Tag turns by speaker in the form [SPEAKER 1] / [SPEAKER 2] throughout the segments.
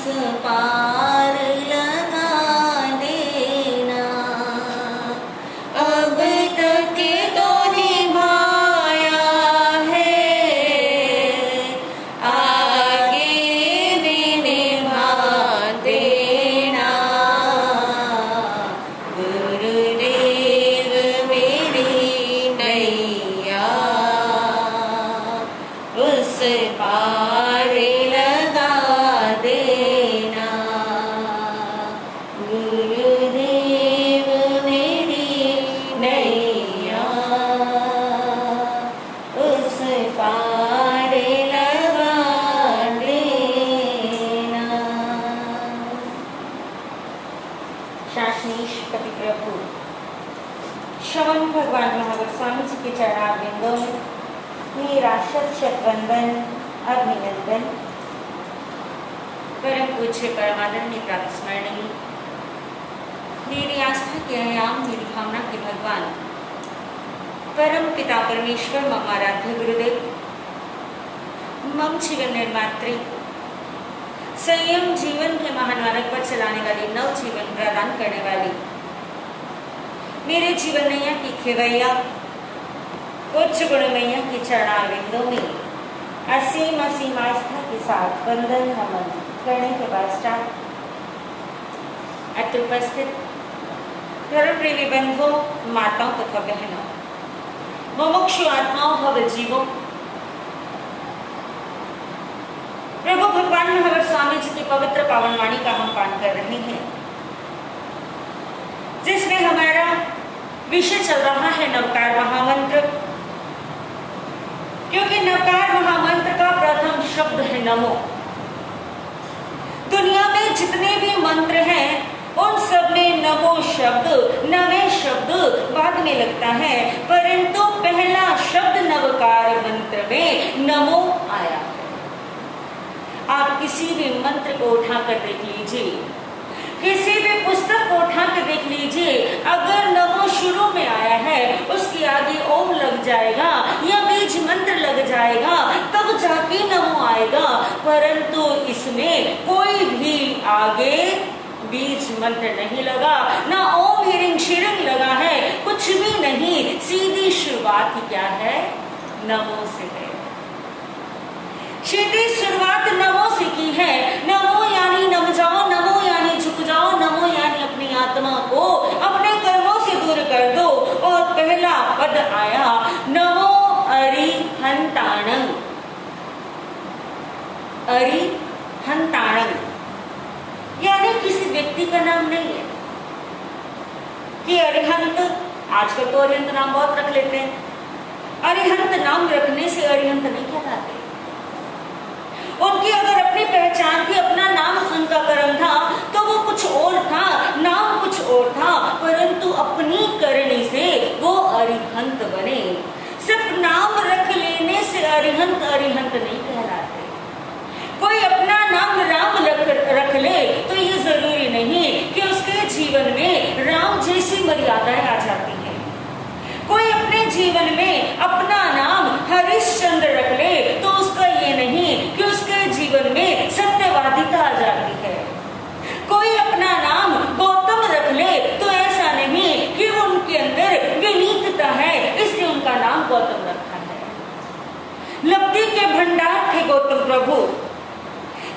[SPEAKER 1] उस पार लगा देना। अब तक तो निभाया है, आगे भी निभा देना। गुरुदेव मेरी नैया उस पार लगा देना। गुरुदेव मेरी नैया उस पार लगा देना। शासनीश पति प्रभु श्रवण भगवान महावीर स्वामी जी के चरणारविंदों में मेरा शत शत वंदन अभिनंदन। परम पूज्य परमानंद प्राप्त स्मरणीय मेरी आस्था के आयाम, मेरी भावना के भगवान परम पिता परमेश्वर, मम आराध्य गुरुदेव, मम जीवन निर्मात्री, संयम जीवन के महान मार्ग पर चलाने वाली, नव जीवन प्रदान करने वाली, मेरे जीवन नैया की खेवैया उच्च गुण मैया के चरणारविंदों में असीम असीम आस्था के साथ वंदन नमन करने के बाद स्टार्ट। अत्र उपस्थित धर्म प्रेमी बंधुओं, माताओं तथा बहनों, मुमुक्षु आत्माओं, भव जीवों, प्रभु भगवान महावीर स्वामी जी की पवित्र पावन वाणी का हम पान कर रहे हैं, जिसमें हमारा विषय चल रहा है नवकार महामंत्र। क्योंकि नवकार महामंत्र का प्रथम शब्द है नमो। दुनिया में जितने भी मंत्र हैं उन सब में नमो शब्द, नवे शब्द बाद में लगता है, परंतु पहला शब्द नवकार मंत्र में नमो आया है। आप किसी भी मंत्र को उठाकर देख लीजिए, किसी भी पुस्तक को उठा के देख लीजिए, अगर नमो शुरू में आया है उसके आगे ओम लग जाएगा या बीज मंत्र लग जाएगा, तब जाके नमो आएगा। परंतु इसमें कोई भी आगे बीज मंत्र नहीं लगा, ना ओम हिरिंग शिरिंग लगा है, कुछ भी नहीं। सीधी शुरुआत ही क्या है? नमो से है। सीधी शुरुआत नमो से की है। नमो यानी नम जाओ, नमो यानी झुक जाओ, नमो यानी अपनी आत्मा को अपने कर्मों से दूर कर दो। और पहला पद आया नमो अरिहंताणं। अरिहंताणं यानी किसी व्यक्ति का नाम नहीं है कि अरिहंत, आजकल तो अरिहंत नाम बहुत रख लेते हैं। अरिहंत नाम रखने से अरिहंत नहीं कहलाते। उनकी अगर अपनी पहचान थी, अपना नाम उनका कर्म था, तो वो कुछ और था, नाम कुछ और था, परंतु अपनी करनी से वो अरिहंत बने। सिर्फ नाम रख लेने से अरिहंत अरिहंत नहीं कहलाते। कोई अपना नाम राम रख ले तो ये जरूरी नहीं कि उसके जीवन में राम जैसी मर्यादाएं आ जाती हैं। कोई अपने जीवन में अपना नाम हरिश्चंद्र रख ले तो उसका ये नहीं कि उसके जीवन में सत्यवादिता आ जाती है। कोई अपना नाम गौतम रख ले तो ऐसा नहीं कि उनके अंदर विनीतता है, इसलिए उनका नाम गौतम रखा है। लब्धि के भंडार थे गौतम प्रभु,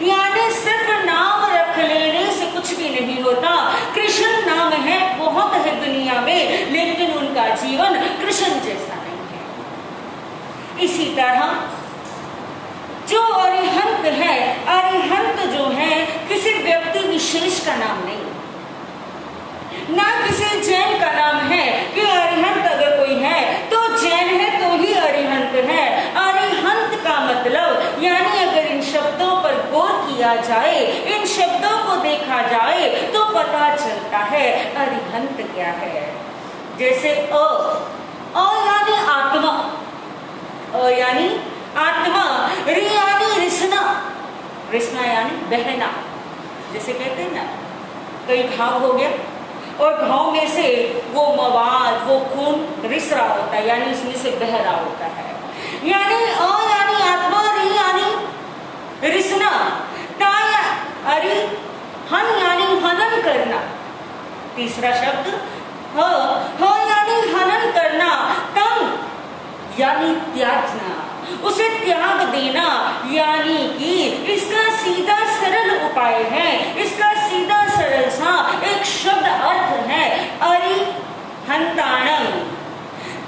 [SPEAKER 1] यानी सिर्फ नाम रख लेने से कुछ भी नहीं होता। कृष्ण नाम है, बहुत है दुनिया में, लेकिन उनका जीवन कृष्ण जैसा नहीं है। इसी तरह जो अरिहंत है, अरिहंत जो है किसी व्यक्ति विशेष का नाम नहीं, ना किसी जैन का नाम है कि अरिहंत अगर कोई है तो जैन है तो ही अरिहंत है। अरिहंत का मतलब यानी अगर इन शब्दों पर गौर किया जाए, इन शब्दों को देखा जाए तो पता चलता है अरिहंत क्या है। जैसे अ यानी आत्मा, अ यानी आत्मा, रि यानी रिसना, रिसना यानी बहना। जैसे कहते हैं ना, कई घाव हो गया और घाव में से वो मवाद, वो खून रिस रहा होता है, यानी इसमें से बह रहा होता है। यानी अ यानी आत्मा, रि यानी रिसना, ता अरि हन यानी हनन करना। तीसरा शब्द ह यानी हनन करना, तम यानी त्यागना, उसे त्याग देना, यानी कि इसका सीधा सरल उपाय है, इसका सीधा सरल सा एक शब्द अर्थ है अरिहंताणम,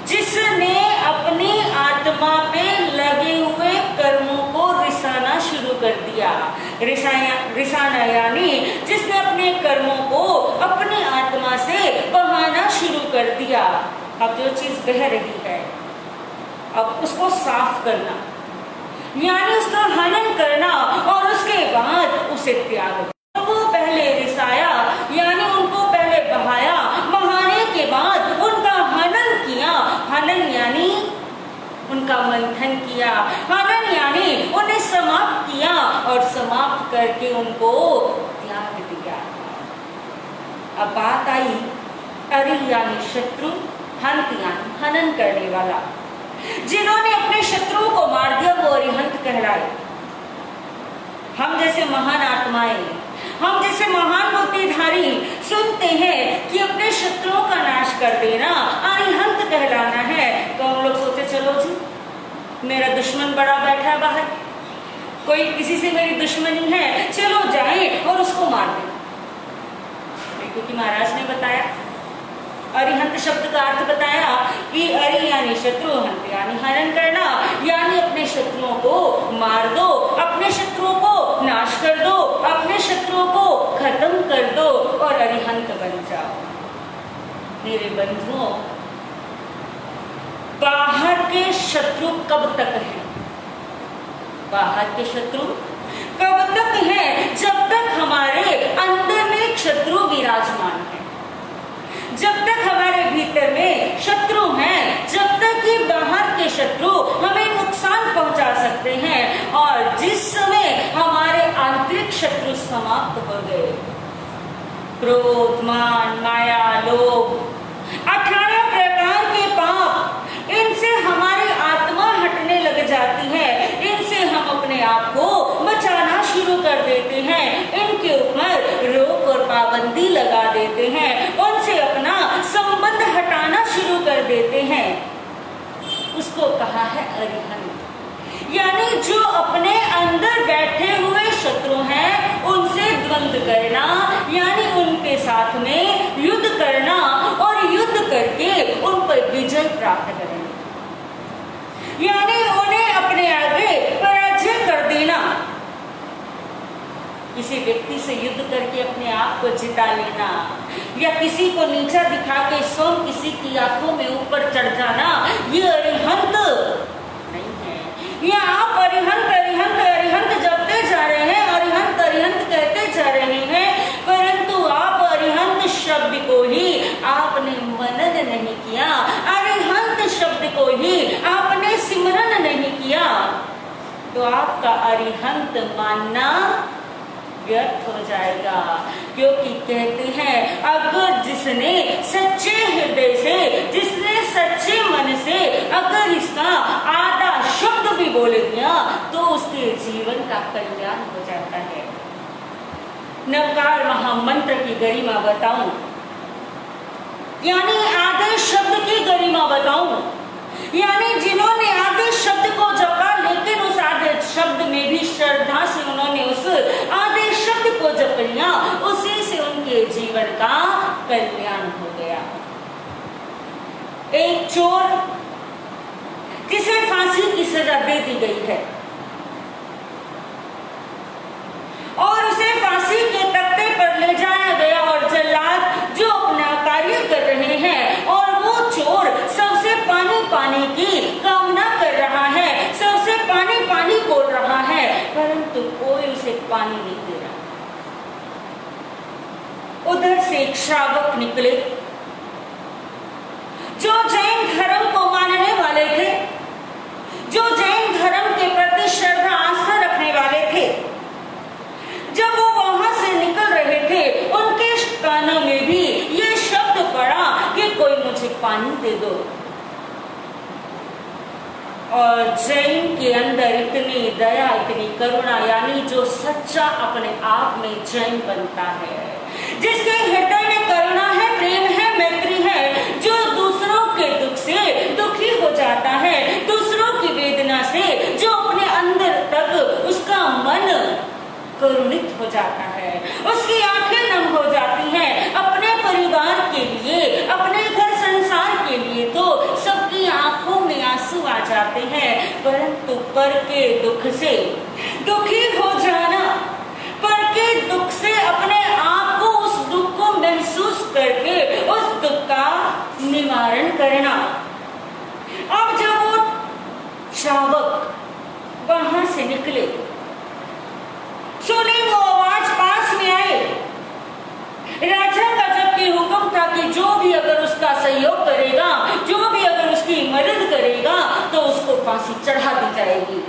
[SPEAKER 1] जिसने अपनी आत्मा पे लगे हुए कर्मों को रिसाना शुरू कर दिया। रिसाना यानी जिसने अपने कर्मों को अपनी आत्मा से बहाना शुरू कर दिया। अब जो चीज बह रही है, अब उसको साफ करना, यानी उसका हनन करना और उसके बाद उसे त्याग। उनको पहले रिसाया यानी उनको पहले बहाया, बहाने के बाद उनका हनन किया। हनन यानी उनका मंथन किया, हनन यानी उन्हें समाप्त किया और समाप्त करके उनको त्याग दिया। अब बात आई अरि यानी शत्रु, हंत यानी हनन करने वाला। जिन्होंने अपने शत्रुओं को मार दिया वो अरिहंत कहलाए। हम जैसे महान आत्माएं, हम जैसे महान बुद्धिधारी सुनते हैं कि अपने शत्रुओं का नाश कर देना अरिहंत कहलाना है, तो हम लोग सोचे चलो जी मेरा दुश्मन बड़ा बैठा है बाहर, कोई किसी से मेरी दुश्मनी है, चलो जाएं और उसको मार दें। क्योंकि महाराज ने बताया, अरिहंत शब्द का अर्थ बताया कि अरि यानी शत्रु, हंत यानी हनन करना, यानी अपने शत्रुओं को मार दो, अपने शत्रुओं को नाश कर दो, अपने शत्रुओं को खत्म कर दो और अरिहंत बन जाओ। मेरे बंधुओं, बाहर के शत्रु कब तक हैं? बाहर के शत्रु कब तक हैं? जब तक हमारे अंदर में एक शत्रु विराजमान है, जब तक हमारे भीतर में शत्रु हैं, जब तक कि बाहर के शत्रु हमें नुकसान पहुंचा सकते हैं। और जिस समय हमारे आंतरिक शत्रु समाप्त हो गए, क्रोध, मान, माया, लोभ, 18 प्रकार के पाप, इनसे हमारी आत्मा हटने लग जाती है, इनसे हम अपने आप को बचाना शुरू कर देते हैं, इनके ऊपर रोक और पाबंदी लगा देते हैं, उनसे अपना संबंध हटाना शुरू कर देते हैं। उसको कहा है अरिहंत, यानी जो अपने अंदर बैठे हुए शत्रु हैं उनसे द्वंद्व करना, यानी उनके साथ में युद्ध करना और युद्ध करके उन पर विजय प्राप्त करना, यानी उन्हें अपने आगे पराजय कर देना। किसी व्यक्ति से युद्ध करके अपने आप को जिता लेना या किसी को नीचा दिखा के स्वयं किसी की आंखों में ऊपर चढ़ जाना, ये अरिहंत नहीं है। या आप अरिहंत अरिहंत अरिहंत जपते जा रहे हैं, अरिहंत अरिहंत कहते जा रहे हैं, परंतु आप अरिहंत शब्द को ही आपने मनन नहीं किया, अरिहंत शब्द को ही आपने सिमरन नहीं किया, तो आपका अरिहंत मानना व्यर्थ हो जाएगा। क्योंकि कहते हैं अगर जिसने सच्चे हृदय से, जिसने सच्चे मन से अगर इसका आधा शब्द भी बोल दिया तो उसके जीवन का कल्याण हो जाता है। नवकार महामंत्र की गरिमा बताऊं, यानी आधे शब्द की गरिमा बताऊं, यानी जिन्होंने आधे शब्द को जपा लेकिन उस आधे शब्द में भी श्रद्धा से उन्होंने उस आधे शब्द को जप लिया, उसी से उनके जीवन का कल्याण हो गया। एक चोर जिसे फांसी की सजा दे दी गई है और उसे फांसी के तख्ते पर ले जाया गया और जल्लाद जो अपना कार्य कर रहे हैं और वो चोर सबसे पानी पाने की कामना कर रहा है, सबसे पानी पानी बोल रहा है, परंतु कोई उसे पानी नहीं दे रहा। उधर से एक श्रावक निकले जो जैन धर्म को मानने वाले थे, जो जैन धर्म के प्रति श्रद्धा आस्था रखने वाले थे। जब वो वहां से निकल रहे थे उनके कानों में भी ये शब्द पड़ा कि कोई मुझे पानी दे दो। और जैन के अंदर इतनी दया, इतनी करुणा, यानी जो सच्चा अपने आप में जैन बनता है, जिसके हृदय में करुणा है, प्रेम है, मैत्री है, जो दूसरों के दुख से दुखी हो जाता है, दूसरों की वेदना से जो अपने अंदर तक उसका मन करुणित हो जाता है, उसकी आंखें नम हो जाती हैं, अपने परिवार के लिए, अपने घर संसार के लिए तो सबकी आंखों में आंसू आ जाते हैं, परंतु पर के दुख से दुखी हो जाना, पर के दुख से अपने आप को, उस दुख को महसूस करके उस दुख का निवारण करना। अब जब वो श्रावक वहां से निकले, सुनी वो आवाज, पास में आए, राजा का जबकि हुक्म था कि जो भी अगर उसका सहयोग करेगा, जो भी अगर उसकी मदद करेगा तो उसको फांसी चढ़ा दी जाएगी।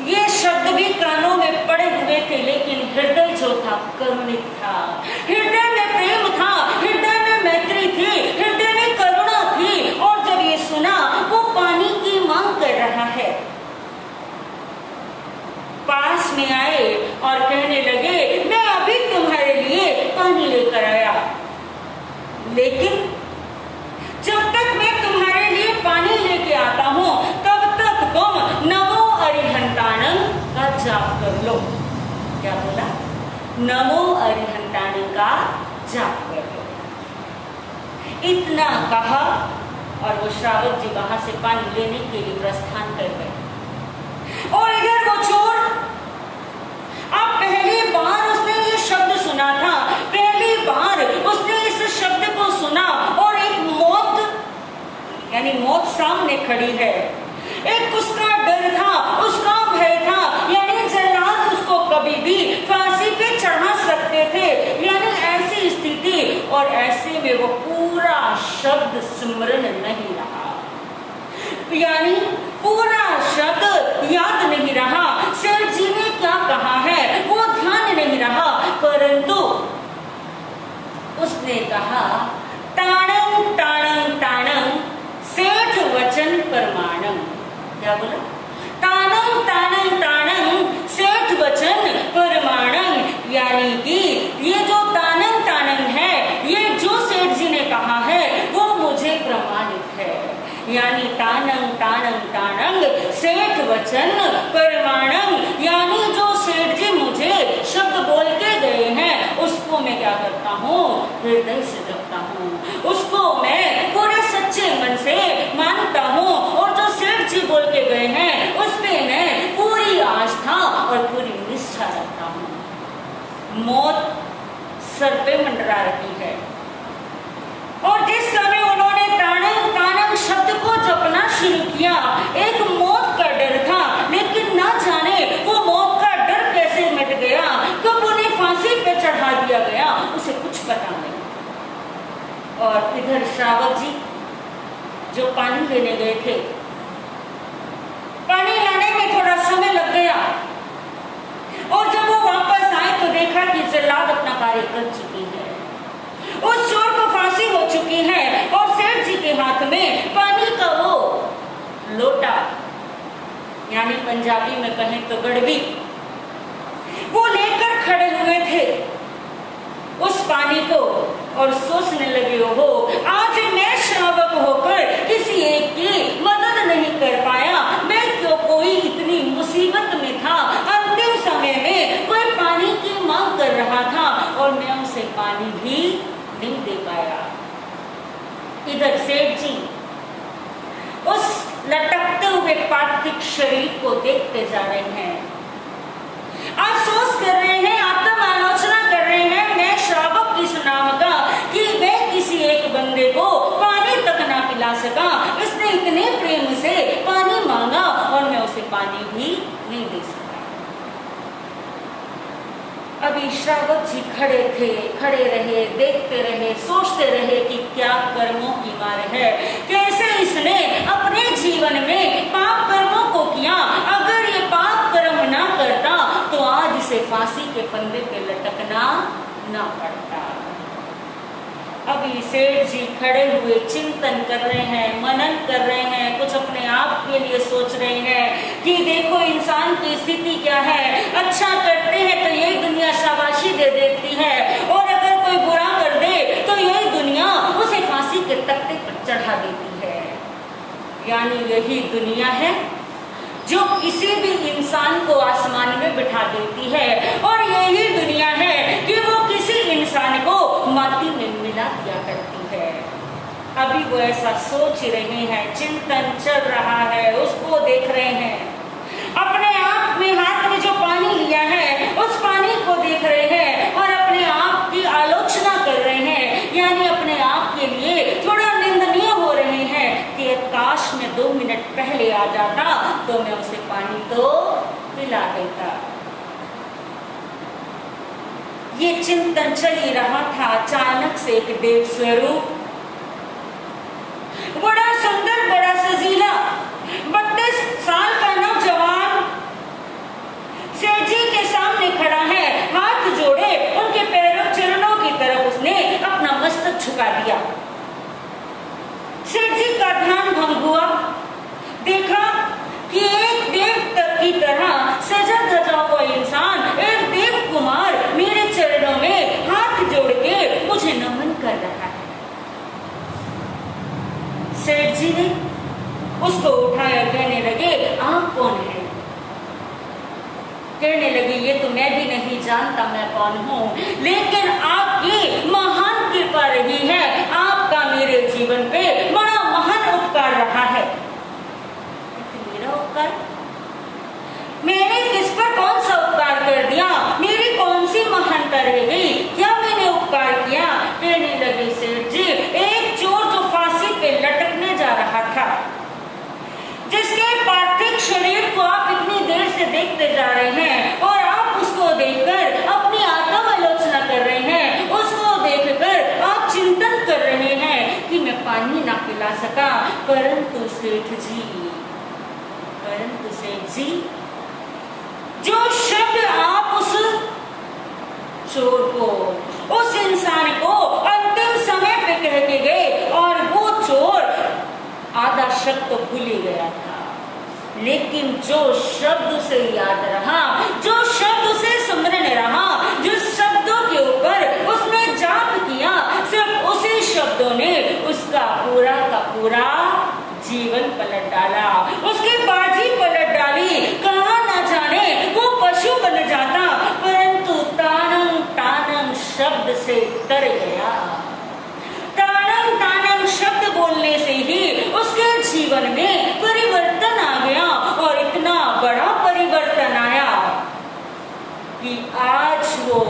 [SPEAKER 1] ये शब्द भी कानों में पड़े हुए थे, लेकिन हृदय जो था करुणित था, हृदय में प्रेम था, हृदय में मैत्री थी, हृदय में करुणा थी। और जब ये सुना, वो पानी की मांग कर रहा है, पास में आए और कहने लगे, मैं अभी तुम्हारे लिए पानी लेकर आया, लेकिन जब तक मैं तुम्हारे लिए पानी लेके आता हूं तब तक तुम नमो अरिहंताणं का जाप कर लो। क्या बोला? नमो अरिहंताणं का जाप कर लो। इतना कहा और वो श्रावक जी वहां से पानी लेने के लिए प्रस्थान कर गए। और इधर वो चोर, अब पहली बार उसने ये शब्द सुना था, पहली बार उसने इस शब्द को सुना और एक मौत, यानी मौत सामने खड़ी है, एक उसका डर था, उसका भय था, यानी जल्लाद उसको कभी भी फांसी पे चढ़ा सकते थे, यानी ऐसी स्थिति। और ऐसे में वो पूरा शब्द स्मरण नहीं रहा, यानी पूरा शब्द याद नहीं रहा, सेठ जी ने क्या कहा है वो ध्यान नहीं रहा, परंतु उसने कहा, ताणं ताणं ताणं सेठ वचन प्रमाणम। क्या बोला? ताणं ताणं ताणं सेठ वचन प्रमाणम, यानी कि ये जो ताणं ताणं है, ये जो सेठ जी ने कहा है वो मुझे प्रमाणित है, यानी ताणं ताणं ताणं सेठ वचन प्रमाणम, यानी जो सेठ जी मुझे शब्द बोल के गए हैं उसको मैं क्या करता हूँ, हृदय से जपता हूँ, उसको मैं पूरे सच्चे मन से मानता हूँ, और जो सेठ जी बोल के गए हैं उस पे मैं पूरी आस्था और पूरी निष्ठा रखता हूँ। मौत सर पे मंडरा रही है, और जिस समय उन्होंने ताणं ताणं शब्द को जपना शुरू किया, एक मौत का डर था, लेकिन ना जाने वो मौत का डर कैसे मिट गया, कब उन्हें फांसी पे चढ़ा दिया गया, उसे कुछ पता नहीं। और इधर श्रावक जी जो पानी लेने गए थे, पानी लाने में थोड़ा समय लग गया, और जब वो वापस आए तो देखा कि जल्लाद अपना कार्य कर चुकी है, उस चोर को फांसी हो चुकी है, और सेठ जी के हाथ में पानी का वो लोटा, यानी पंजाबी में कहें तो गड़वी, वो लेकर खड़े हुए थे उस पानी को, और सोचने लगे, हो आज मैं श्रावक होकर किसी एक की मदद नहीं कर पाया, मैं क्यों कोई इतनी मुसीबत में था, अंतिम समय में कोई पानी की मांग कर रहा था और मैं उसे पानी भी नहीं दे पाया। इधर सेठ जी उस लटकते हुए पार्थिव शरीर को देखते जा रहे हैं, अफसोस कर रहे हैं, आत्मालोचना कर रहे हैं, मैं श्रावक किस नाम का कि मैं किसी एक बंदे को पानी तक ना पिला सका, इसने इतने प्रेम से पानी मांगा और मैं उसे पानी भी नहीं दे सका। अभी श्रावक जी खड़े रहे, देखते रहे, सोचते रहे कि क्या कर्मों की मार है, कैसे इसने अपने जीवन में पाप कर्मों को किया, अगर ये पाप कर्म ना करता तो आज इसे फांसी के फंदे पे लटकना ना पड़ता। अभी सेठ जी खड़े हुए चिंतन कर रहे हैं, मनन कर रहे हैं, कुछ अपने आप के लिए सोच रहे हैं कि देखो इंसान की स्थिति क्या है। अच्छा करते हैं तो यही दुनिया शाबाशी दे देती है, और अगर कोई बुरा कर दे तो यही दुनिया उसे फांसी के तख्ते पर चढ़ा देती है। यानी यही दुनिया है जो किसी भी इंसान को आसमान में बिठा देती है, और यही दुनिया है कि वो किसी इंसान को माटी में मिला दिया करती है। अभी वो ऐसा सोच रहे हैं, चिंतन चल रहा है, उसको देख रहे हैं, अपने आप में हाथ में जो पानी लिया है उस पानी को देख रहे हैं और अपने आप की आलोचना कर रहे हैं, यानी अपने आप के लिए थोड़ा निंदनीय हो रहे हैं कि काश में 2 मिनट पहले आ जाता तो मैं उसे पानी तो पिला देता। ये चिंतन चल ही रहा था, अचानक से एक देव स्वरूप, बड़ा सुंदर, बड़ा सजीला, 32 साल का नौजवान सेठ जी के सामने खड़ा है, हाथ जोड़े उनके पैरों चरणों की तरफ उसने अपना मस्तक झुका दिया। सेठ जी का ध्यान भंग हुआ, देखा कि एक देव की तरह सजा धजा हुआ इंसान, एक देव कुमार मेरे चरणों में हाथ जोड़ के मुझे नमन कर रहा है। सेठ जी ने उसको उठाया, कहने लगे आप कौन है? कहने लगे ये तो मैं भी नहीं जानता मैं कौन हूँ, लेकिन आपकी महान कृपा रही है, आपका मेरे जीवन पे बड़ा महान उपकार रहा है। मेरा उपकार? मैंने किस पर कौन सा उपकार कर दिया? मेरी कौन सी महानता रह गई? क्या मैंने उपकार किया? कहने लगे सेठ जी, एक चोर जो फांसी पे लटकने जा रहा था, जिसके पार्थिव शरीर को आप इतनी देर से देखते जा रहे हैं और आप उसको देखकर अपनी आत्मालोचना कर रहे हैं, उसको देखकर आप चिंतन कर रहे हैं कि मैं पानी ना पिला सका, परंतु सेठ जी जो शब्द आप उस चोर को, उस इंसान को अंतिम समय पे कह के गए, और वो चोर आधा शब्द तो भूल ही गया था, लेकिन जो शब्द उसे याद रहा, जो शब्द उसे स्मरण रहा, जिस शब्दों के ऊपर उसने जाप किया, सिर्फ उसी शब्दों ने उसका पूरा का पूरा जीवन पलट डाला, उसकी बाजी पलट डाली। कहाँ ना जाने वो पशु बन जाता, परंतु तानम तानम शब्द से तर गया। तानम तानम शब्द बोलने से ही उसके जीवन में परिवर्तन आ गया, और इतना बड़ा परिवर्तन आया कि आज वो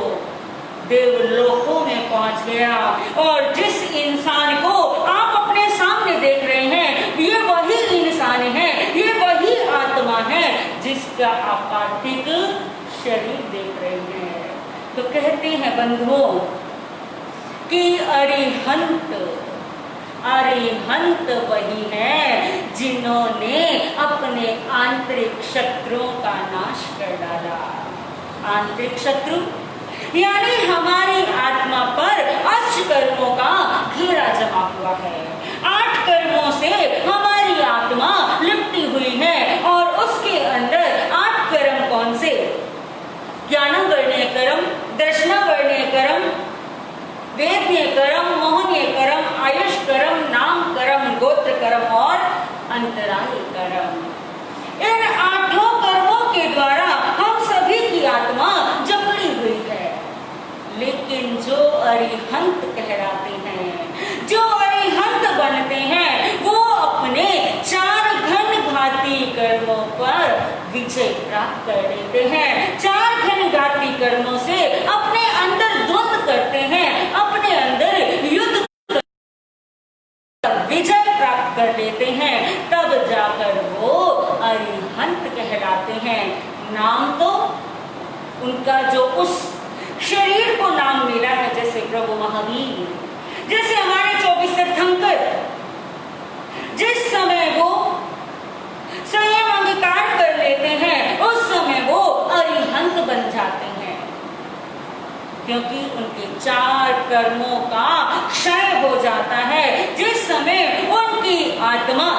[SPEAKER 1] देवलोकों में पहुंच गया। और जिस इंसान को आप अपने सामने देख रहे हैं, ये वही इंसान है, ये वही आत्मा है जिसका आप पार्थिव शरीर देख रहे हैं। तो कहते हैं बंधुओं कि अरिहंत वही है जिन्होंने अपने आंतरिक शत्रुओं का नाश कर डाला। आंतरिक शत्रु यानी हमारी आत्मा पर 8 कर्मों का घेरा जमा हुआ है। 8 कर्मों से हमारी आत्मा लिपटी हुई है, और उसके अंदर 8 कर्म कौन से? ज्ञानवर्णीय कर्म, दर्शनवर्णीय कर्म, वेद्य कर्म, मोहनीय कर्म, आयुष कर्म, नाम कर्म, गोत्र कर्म और अंतराय कर्म। इन 8 कर्मों के द्वारा हम सभी की आत्मा जकड़ी हुई है। लेकिन जो अरिहंत कहलाते हैं, जो अरिहंत बनते हैं, वो अपने 4 घन घाती कर्मों पर विजय प्राप्त कर लेते हैं। 4 घन घाती कर्मों से अपने अंदर द्वंद्व करते हैं, अपने अंदर युद्ध विजय प्राप्त कर लेते हैं, तब जाकर वो अरिहंत कहलाते हैं। नाम तो उनका जो उस शरीर को नाम मिला है, जैसे प्रभु महावीर, जैसे हमारे 24 तीर्थंकर, जिस समय वो संयम अंगीकार कर लेते हैं, उस समय वो अरिहंत बन जाते हैं। क्योंकि उनके 4 कर्मों का क्षय हो जाता है। जिस समय उनकी आत्मा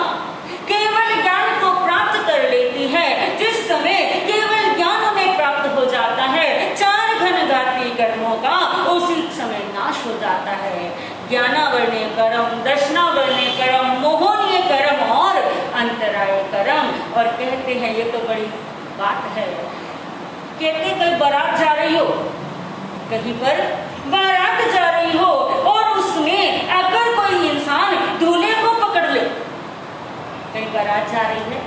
[SPEAKER 1] केवल ज्ञान को प्राप्त कर लेती है, जिस समय केवल ज्ञान उन्हें प्राप्त हो जाता है, 4 घनघाती कर्मों का उसी समय नाश हो जाता है। ज्ञानावरणीय कर्म, दर्शनावरणीय कर्म, मोहनीय कर्म और अंतराय कर्म। और कहते हैं, ये तो बड़ी बात है, कहते कहीं बारात जा रही हो, कहीं पर बारात जा रही हो और उसमें अगर कोई इंसान दूल्हे को पकड़ ले, कहीं बारात जा रही है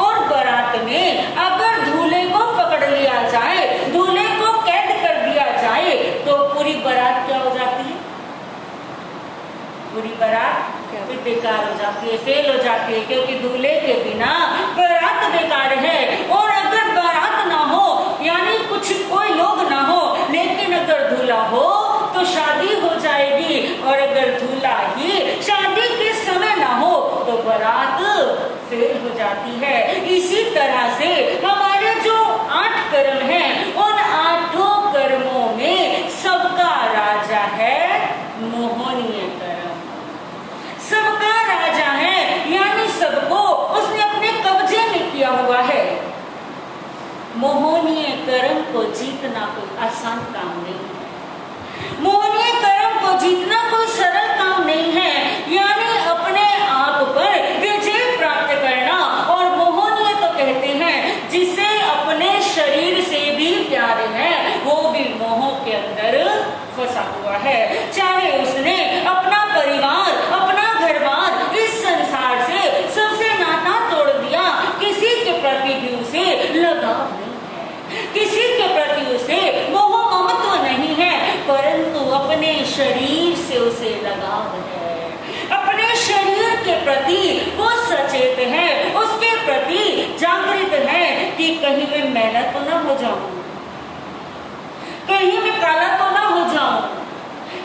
[SPEAKER 1] और बारात में अगर दूल्हे को पकड़ लिया जाए, दूल्हे को कैद कर दिया जाए, तो पूरी बारात क्या हो जाती है? पूरी बारात फिर बेकार हो जाती है, फेल हो जाती है, क्योंकि दूल्हे के बिना बारात बेकार है। और अगर बारात ना हो, यानी कुछ कोई लोग ना हो, लेकिन अगर दूल्हा हो तो शादी हो जाएगी, और अगर दूल्हा ही शादी के समय ना हो तो बारात फेल हो जाती है। इसी तरह से हमारे जो 8 कर्म हैं, उन 8 कर्मों में सबका राजा है मोहनीय कर्म। सबका राजा है, यानी सबको उसने अपने कब्जे में किया हुआ है। मोहनीय कर्म को जीतना कोई आसान काम नहीं है। मोहनीय कर्म को जीतना कोई सरल काम नहीं है, यानी अपने आप पर विजय प्राप्त करना। और मोहनीय तो कहते हैं जिसे अपने शरीर से भी प्यार है, वो भी मोह के अंदर फंसा हुआ है। चाहे उसने अपना परिवार, अपना घर-बार, इस संसार से सबसे नाता तोड़ दिया, किसी के प्रति भी उसे लगाव नहीं है, किसी के प्रति उसे मोह ममत्व नहीं है, परंतु अपने शरीर से उसे लगाव है। अपने शरीर के प्रति वो सचेत है, उसके प्रति जागृत है कि कहीं मैं मैला तो ना हो जाऊं, कहीं मैं काला तो ना हो जाऊं,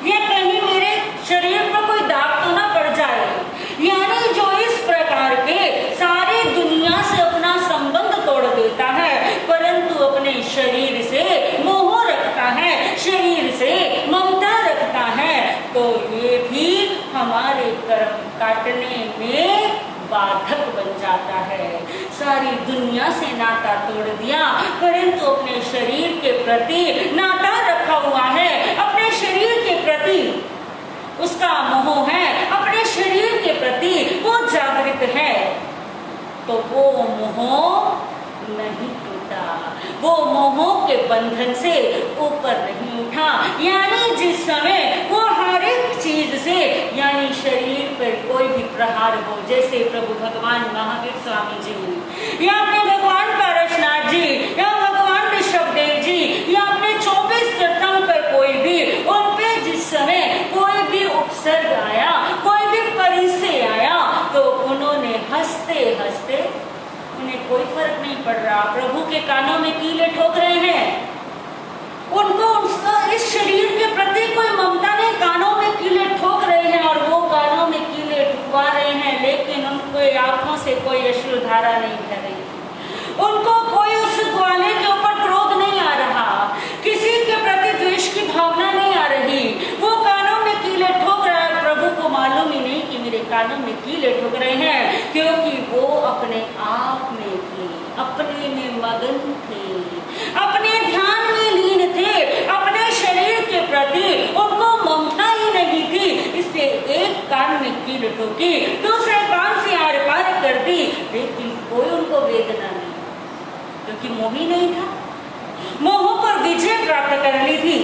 [SPEAKER 1] या कहीं मेरे शरीर पर कोई दाग तो ना पड़ जाए। यानी जो इस प्रकार के सारी दुनिया से अपना संबंध तोड़ देता है, परंतु अपने शरीर से मोह रखता है, शरीर से ममता रखता है, तो ये भी हमारे कर्म काटने में बाधक बन जाता है। सारी दुनिया से नाता तोड़ दिया, परंतु अपने शरीर के प्रति नाता रखा हुआ है, अपने शरीर के प्रति उसका मोह है, अपने शरीर के प्रति वो जागृत है, तो वो मोह नहीं टूटा, वो मोह के बंधन से ऊपर नहीं उठा। यानी जिस समय वो हर एक चीज से, यानी शरीर पर कोई भी प्रहार हो, जैसे प्रभु भगवान महावीर स्वामी जी, या अपने भगवान पारसनाथ जी, या भगवान ऋषभदेव जी, या अपने 24 रत्न पर कोई भी, उन पे जिस समय कोई भी उपसर्ग आया, कोई भी परिचय आया, तो उन्होंने हंसते हंसते, उन्हें कोई फर्क नहीं पड़ रहा, प्रभु के कानों में कीले ठोक रहे हैं, उनको उसका इस शरीर के प्रति कोई ममता नहीं, कानों में कीले ठोक रहे हैं और वो कानों में कीले ठुकवा रहे हैं, लेकिन उनको आंखों से कोई अश्रुधारा नहीं बह रही, उनको कोई उस ग्वाले के ऊपर क्रोध नहीं आ रहा, किसी के प्रति द्वेष की भावना नहीं आ रही, वो कानों में कीले ठोक रहा है। प्रभु को मालूम ही नहीं कि मेरे कानों में कीले ठोक रहे हैं, क्योंकि वो अपने आप में थे, अपने में मगन थे, अपने ध्यान में लीन थे, अपने शरीर के प्रति उनको ममता ही नहीं थी। इससे एक कान में कील ठोकी, दूसरे कान से आर पार कर दी, लेकिन कोई उनको वेदना नहीं, क्योंकि मोह ही नहीं था, मोह पर विजय प्राप्त कर ली थी।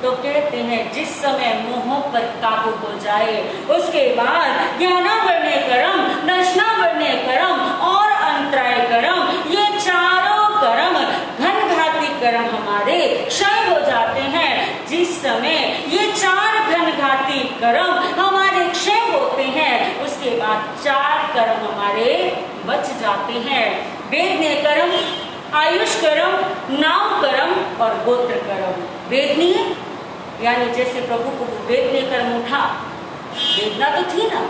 [SPEAKER 1] तो कहते हैं जिस समय मोह पर काबू हो जाए, उसके बाद ज्ञानावरणीय कर्म, दर्शनावरणीय कर्म और अंतराय कर्म, ये चारों कर्म घनघाती कर्म हमारे क्षय हो जाते हैं। जिस समय ये 4 घनघाती कर्म हमारे क्षय होते हैं, उसके बाद 4 कर्म हमारे बच जाते हैं। वेदनीय कर्म, आयुष कर्म, नाम कर्म और गोत्र कर्म। वेदनीय यानी जैसे प्रभु को वेदनीय कर्म उठा, वेदना तो थी ना,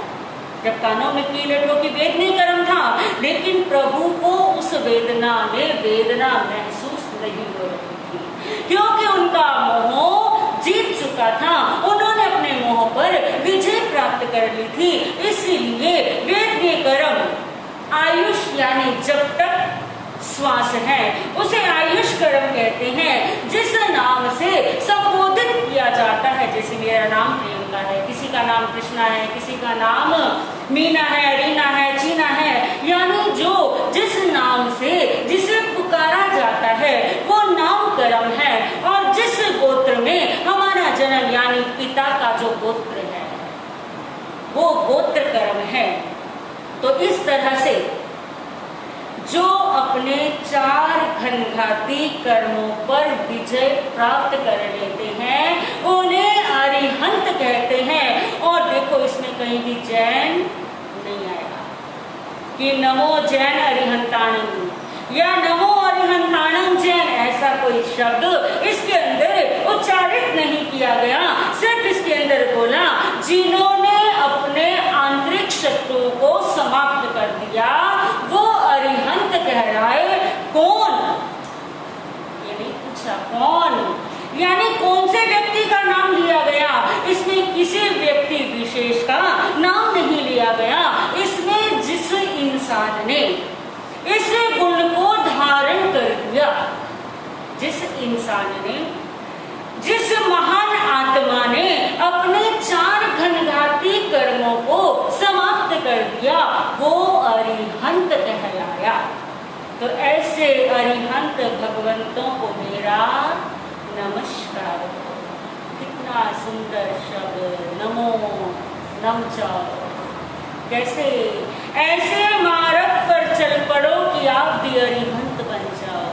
[SPEAKER 1] जब कानों में कीले ठोकी वेदनीय कर्म था, लेकिन प्रभु को उस वेदना में वेदना महसूस नहीं हो रही थी, क्योंकि उनका चुका था, उन्होंने अपने मोह पर विजय प्राप्त कर ली थी। इसीलिए वेद्य कर्म आयुष यानी जब तक श्वास है उसे आयुष कर्म कहते हैं, जिस नाम से संबोधित किया जाता है। जैसे मेरा नाम प्रियंका है, किसी का नाम कृष्णा है, किसी का नाम मीना है, रीना है, चीना है, यानी जो जिस नाम से जिसे पुकारा जाता है वो नाम कर्म है। और जिस गोत्र में हमारा जन्म यानी पिता का जो गोत्र है वो गोत्र कर्म है। तो इस तरह से जो अपने 4 घनघाती कर्मों पर विजय प्राप्त कर लेते हैं उन्हें अरिहंत कहते हैं। और देखो इसमें कहीं भी जैन नहीं आएगा कि नमो जैन अरिहंताणं या नमो अरिहंताणं जैन, ऐसा कोई शब्द इसके अंदर उच्चारित नहीं किया गया। सिर्फ इसके अंदर बोला जिन्होंने अपने आंतरिक शत्रुओं को समाप्त कर दिया वो अरिहंत कहलाए। कौन? ये नहीं पूछा कौन, यानी कौन से व्यक्ति का नाम लिया गया, इसमें किसी व्यक्ति विशेष का नाम नहीं लिया गया। इसमें जिस इंसान ने इस गुण को धारण कर दिया, जिस इंसान ने, जिस महान आत्मा ने अपने 4 घनघाती कर्मों को समाप्त कर दिया वो अरिहंत कहलाया। तो ऐसे अरिहंत भगवंतों को मेरा नमस्कार। कितना सुंदर शब्द नमो नम जाओ। कैसे? ऐसे मार्ग पर चल पड़ो कि आप भी अरिहंत बन जाओ।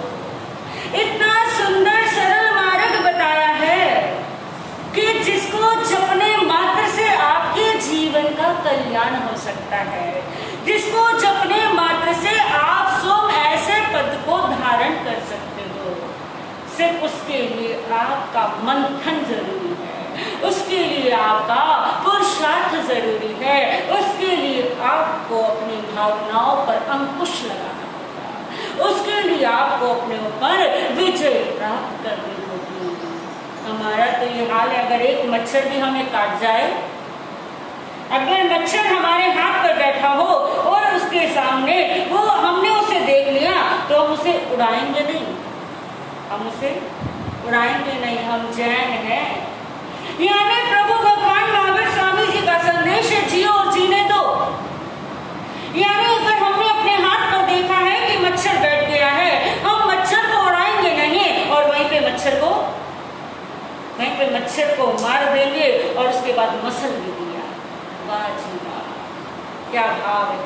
[SPEAKER 1] इतना सुंदर सरल मार्ग बताया है कि जिसको जपने मात्र से आपके जीवन का कल्याण हो सकता है, जिसको जपने मात्र से आप स्वयं ऐसे पद को धारण कर सकते हो। सिर्फ उसके लिए आपका मंथन जरूरी है, उसके लिए आपका पुरुषार्थ जरूरी है, उसके लिए आपको अपनी भावनाओं पर अंकुश लगाना होगा, उसके लिए आपको अपने ऊपर विजय प्राप्त करनी होगी। हमारा तो ये हाल है, अगर एक मच्छर भी हमें काट जाए, अगर मच्छर हमारे हाथ पर बैठा हो और उसके सामने वो हमने उसे देख लिया तो हम उसे उड़ाएंगे नहीं, हम उसे उड़ाएंगे नहीं। हम जैन हैं, यानी प्रभु भगवान महावीर स्वामी जी का संदेश है जियो और जीने दो। यानी अगर हमने अपने हाथ पर देखा है कि मच्छर बैठ गया है, हम मच्छर को उड़ाएंगे नहीं और वहीं पे मच्छर को मार देंगे और उसके बाद मसल भी दिया। वाह जी वाह, क्या भाव है।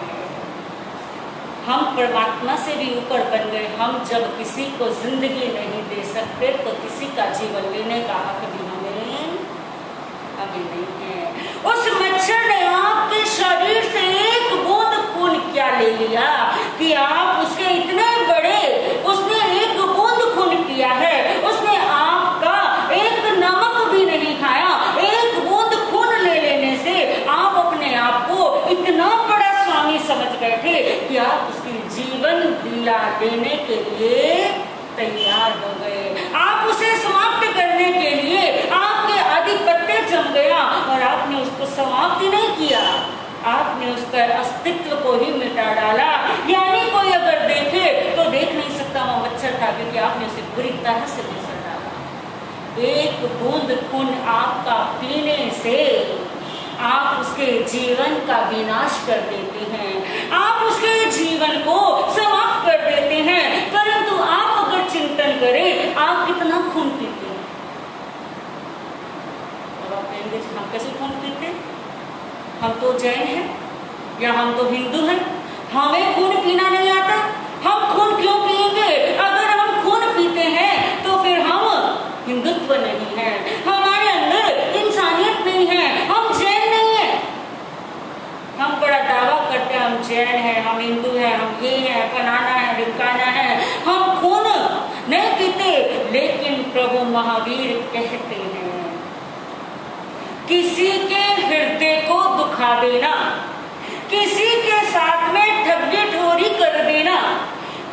[SPEAKER 1] हम परमात्मा से भी ऊपर बन गए। हम जब किसी को जिंदगी नहीं दे सकते तो किसी का जीवन लेने का हक भी हमें नहीं है। उस मच्छर ने आपके शरीर से एक बूंद खून क्या ले लिया कि आप उसके इतने बड़े, उसने एक बूंद खून किया है, उसने आपका एक नमक भी नहीं खाया। एक बूंद खून ले लेने से आप अपने आप को इतना बड़ा स्वामी समझ बैठे कि आप उसकी जीवन लीला देने के लिए तैयार हो गए। आप उसे समाप्त करने के लिए आपके आधिपत्य जम गया और आपने उसको समाप्त नहीं किया, आपने उसका अस्तित्व को ही मिटा डाला। यानी कोई अगर देखे तो देख नहीं सकता वो मच्छर था, क्योंकि आपने उसे बुरी तरह से मसल डाला। एक बूंद खून आपका पीने से आप उसके जीवन का विनाश कर देते हैं, आप उसके जीवन को समाप्त कर देते हैं। परंतु आप अगर चिंतन करें आप कितना खून पीते हैं, और आप कहेंगे हम कैसे खून पीते, हम तो जैन हैं या हम तो हिंदू हैं, हमें खून पीना नहीं आता, हम खून क्यों पिएंगे? अगर हम खून पीते हैं तो फिर हम हिंदुत्व नहीं है, हमारे अंदर इंसानियत नहीं है, हम जैन नहीं है। हम बड़ा दावा करते हैं हम जैन हैं, हम हिंदू हैं, हम ये हैं, फलाना है, ढिमकाना है, हम खून नहीं पीते। लेकिन प्रभु महावीर कहते हैं किसी के हृदय को दुखा देना, किसी के साथ में ठगी ठोरी कर देना,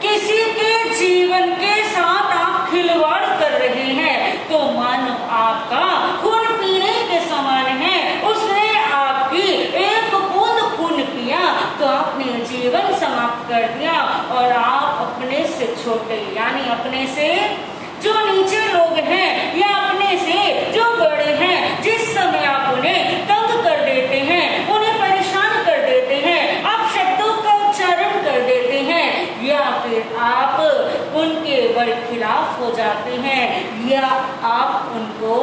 [SPEAKER 1] किसी के जीवन के साथ आप खिलवाड़ कर रहे हैं तो मानो आपका खून छोटे, यानी अपने से जो नीचे लोग हैं या अपने से जो बड़े हैं, जिस समय आप उन्हें तंग कर देते हैं, उन्हें परेशान कर देते हैं, आप शब्दों का उच्चारण कर देते हैं, या फिर आप उनके बड़े खिलाफ हो जाते हैं, या आप उनको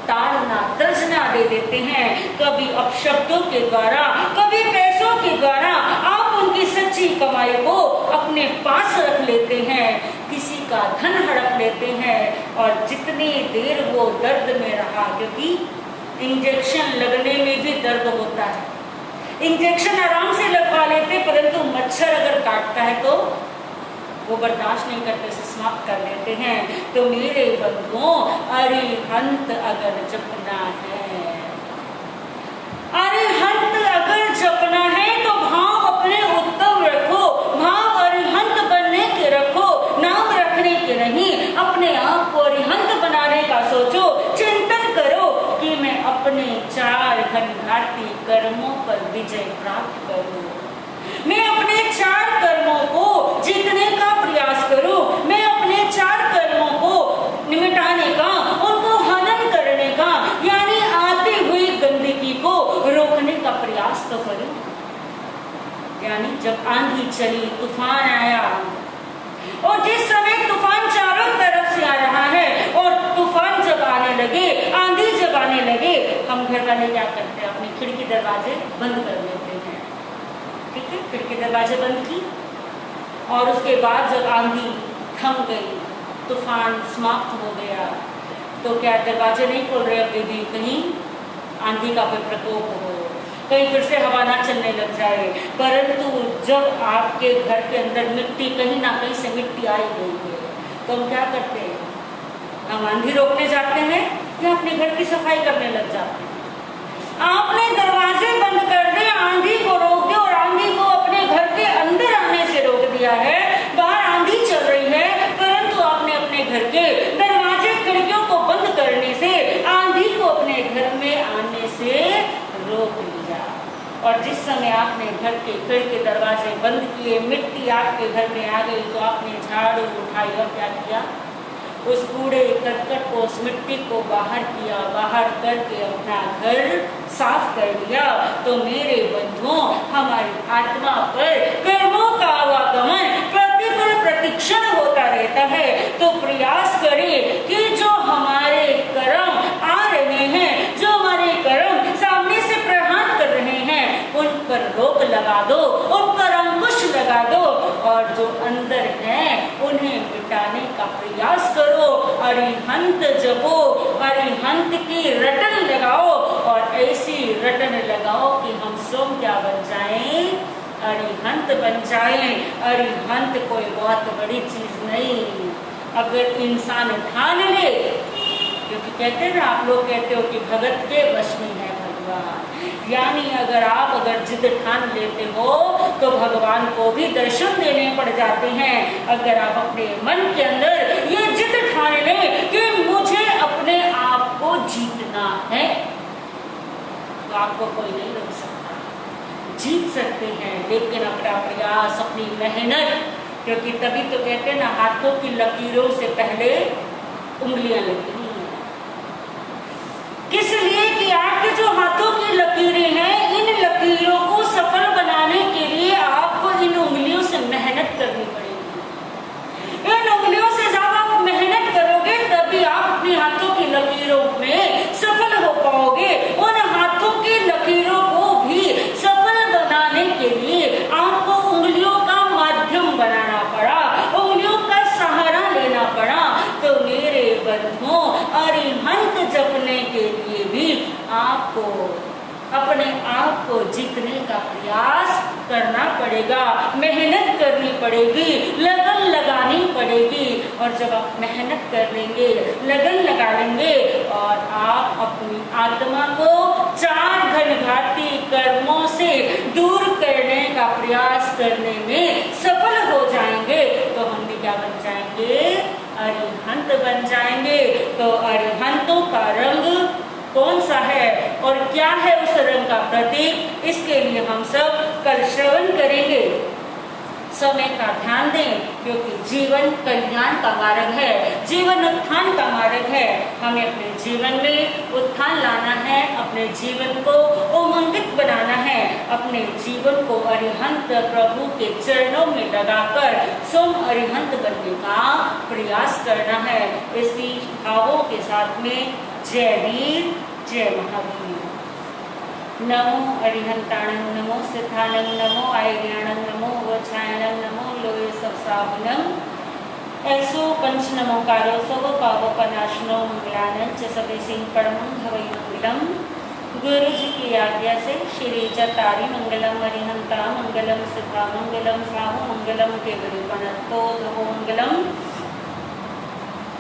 [SPEAKER 1] ताड़ना तर्जना दे देते हैं, कभी अपशब्दों के द्वारा, कभी पैसों के द्वारा आप उनकी सच्ची कमाई को अपने पास रख लेते हैं, किसी का धन हड़प लेते हैं, और जितनी देर वो दर्द में रहा, क्योंकि इंजेक्शन लगने में भी दर्द होता है, इंजेक्शन आराम से लगवा लेते, परंतु मच्छर अगर काटता है तो वो बर्दाश्त नहीं करते, से समाप्त कर लेते हैं। तो मेरे बंधुओं, अरिहंत अगर जपना है, अरिहंत अगर जपना है तो भाव अपने उत्तम रखो, भाव अरिहंत बनने के रखो, नाम रखने के नहीं। अपने आप को अरिहंत बनाने का सोचो, चिंतन करो कि मैं अपने 4 घनघाती कर्मों पर विजय प्राप्त करूं, मैं अपने 4 कर्मों को जीतने का प्रयास करूं, मैं अपने 4 कर्मों को निमिटाने का, उनको हनन करने का, यानी आती हुई गंदगी को रोकने का प्रयास तो करूं। यानी जब आंधी चली, तूफान आया, और जिस समय तूफान चारों तरफ से आ रहा है, और तूफान जब आने लगे, आंधी जब आने लगे, हम घर वाले क्या करते हैं, अपनी खिड़की दरवाजे बंद कर लेते हैं, ठीक है, खिड़की दरवाजे बंद की, और उसके बाद जब आंधी थम गई, तूफान समाप्त हो गया, तो क्या दरवाजे नहीं खोल रहे अभी भी, कहीं आंधी का कोई प्रकोप हो, कहीं फिर से हवा ना चलने लग जाए। परंतु जब आपके घर के अंदर मिट्टी, कहीं ना कहीं से मिट्टी आई गई है, तो हम क्या करते हैं, हम आंधी रोकने जाते हैं या अपने घर की सफाई करने लग जाते हैं। आपने दरवाजे बंद कर दिए, आंधी को रोक दिया, और आंधी को अपने घर के अंदर आने से रोक दिया है। बाहर आंधी चल रही है, परंतु आपने अपने घर के दरवाजे खिड़कियों को बंद करने से आंधी को अपने घर में आने से रोक लिया। और जिस समय आपने घर के खिड़की दरवाजे बंद किए, मिट्टी आपके घर में आ गई, तो आपने झाड़ू उठाई और क्या किया, उस कूड़े करकट को, उस मिट्टी को बाहर किया, बाहर करके अपना घर साफ कर लिया। तो मेरे बंधुओं, हमारी आत्मा पर कर्मों का आवागमन प्रतिपल प्रतिक्षण होता रहता है, तो प्रयास करें कि जो हमारे कर्म आ रहे हैं, जो हमारे कर्म सामने से प्रहार कर रहे हैं, उन पर रोक लगा दो, उन पर अंकुश लगा दो, और जो अंदर है उन्हें मिटाने का प्रयास करो। अरिहंत जपो, अरिहंत की रटन लगाओ, और ऐसी रटन लगाओ कि हम स्वयं क्या बन जाएं, अरिहंत बन जाएं। अरिहंत कोई बहुत बड़ी चीज नहीं, अगर इंसान ठान ले, क्योंकि कहते हैं ना, आप लोग कहते हो कि भगत के वश में है भगवान, यानी अगर जिद ठान लेते हो तो भगवान को भी दर्शन देने पड़ जाते हैं। अगर आप अपने मन के अंदर ये जिद ठान लें कि मुझे अपने आप को जीतना है, तो आपको कोई नहीं रोक सकता, जीत सकते हैं, लेकिन अपना प्रयास, अपनी मेहनत, क्योंकि तभी तो कहते हैं ना, हाथों की लकीरों से पहले उंगलियां लगती हैं। किस लिए कि आपके जो हाथों की लकीरें हैं, इन लकीरों को सफल बनाने के लिए आपको इन उंगलियों से मेहनत करनी पड़ेगी। इन उंगलियों से जब आप मेहनत करोगे, तभी आप अपने हाथों की लकीरों में सफल हो पाओगे। उन हाथों की लकीरों को भी सफल बनाने के लिए आपको उंगलियों का माध्यम बनाना पड़ा, उंगलियों का सहारा लेना पड़ा। तो मेरे बंधुओं, अरिहंत जपने के लिए भी आपको अपने आप को जीतने का प्रयास करना पड़ेगा, मेहनत करनी पड़ेगी, लगन लगानी पड़ेगी। और जब आप मेहनत कर लेंगे, लगन लगा लेंगे, और आप अपनी आत्मा को 4 घनघाती कर्मों से दूर करने का प्रयास करने में सफल हो जाएंगे, तो हम भी क्या बन जाएंगे, अरिहंत बन जाएंगे। तो अरिहंतों का रंग कौन सा है और क्या है उस रंग का प्रतीक, इसके लिए हम सब कल श्रवण करेंगे। समय का ध्यान दें, क्योंकि जीवन कल्याण का मार्ग है, जीवन उत्थान का मार्ग है। हमें अपने जीवन में उत्थान लाना है, अपने जीवन को उमंगित बनाना है, अपने जीवन को अरिहंत प्रभु के चरणों में लगाकर स्वयं अरिहंत बनने का प्रयास करना है। इसी भावों के साथ में जय वीर जय महावीर। नमो अरिहंताणं नमो सिद्धाणं नमो आयर्याणं नमो वच्छायणं नमो लोये सवसाहुनं ऐसो पंच नमोकारो सव पावपनाशनो मंगलानं च सवे सिंह परमं भवै मंगलम। गुरु जी की आज्ञा से श्री जतारी मंगलम अरिहंता मंगलम सिद्धा मंगलम साहु मंगलम केवली पनतो धवो मंगलम।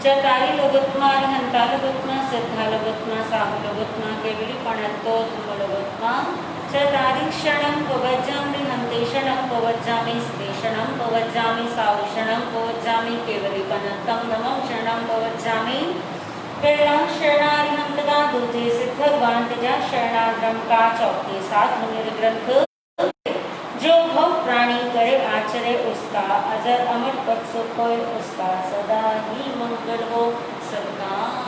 [SPEAKER 1] जतारी लोगोत्मा अरिहंता लोगोत्मा सिद्धा लोगोत्मा साहु लोगोत्मा केवली पनतो धवो लोगोत्मा। चतारी क्षणं पवज्जामि हन्ते क्षणं पवज्जामि स्ते क्षणं पवज्जामि साहु क्षणं पवज्जामि केवली पनतं नमं क्षणं पवज्जामि। पहला शरणारिहंतका, दूजे सिद्ध भगवान, तीजा शरणागम का, चौथे साथ निर्ग्रंथ। जो भव प्राणी करे आचरे उसका, अजर अमर पद सुख होए उसका, सदा ही मंगल हो सबका।